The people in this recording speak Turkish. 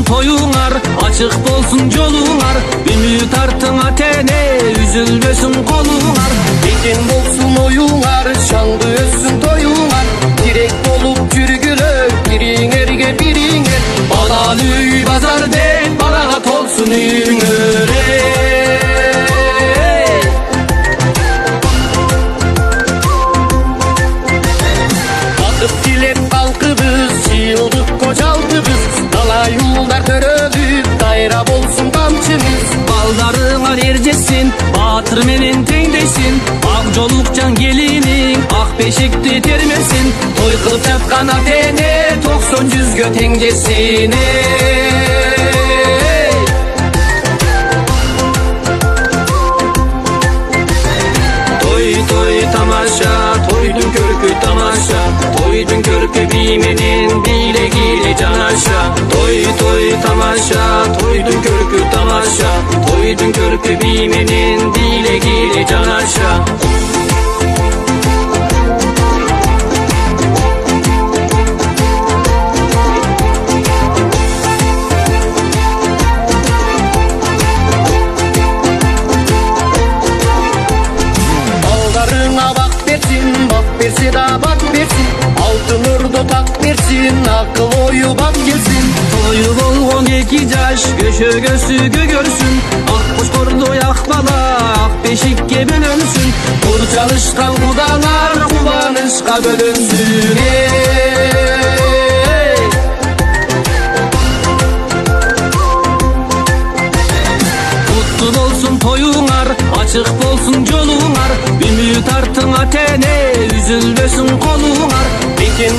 Toyuңар, açık bolsun joluңар, ümit artың atene, üzülbösün kolуңар. Ekin bolsun oyuңар, şanlı össün toyuңar, direk bolup жүрgülö, biriңerge biriңer. Balalı üy bazar den, balaga tolsun üyüңөр. Bakıp dilep kalkıbız, yıldık kocaldıbız, yollar törölüp, dayra bolsun kamçımız. Baldarıңa erjesin, batır menen tengdesin, ak jolukcan gelinin, ak beşikti termesin. Toy kılıp çapkan atene, 90-100'gö tengdesin. Toy toy tamaşa, toydun körkü tamaşa, toydun körkü bimenen bilegiyle canaşa. Toy toy tamaşa, toydun körkü tamaşa, toydun körkü bimenen bilegiyle canaşa. Berse da bak bersin, altın urdu tak bersin, akıl oyu bak gelsin. Toyu bolgon 2 jaş, göşөгөsүgө görsün, ak kuş kordu yak bala, ak beşikке bölönsün. Kur çalışkan kudalar, kubanışka bölünsün. Kutlu bolsun toyuңar, açık bolsun joluңar, ümit artың atene, üzülbösün kolуңар. Ekin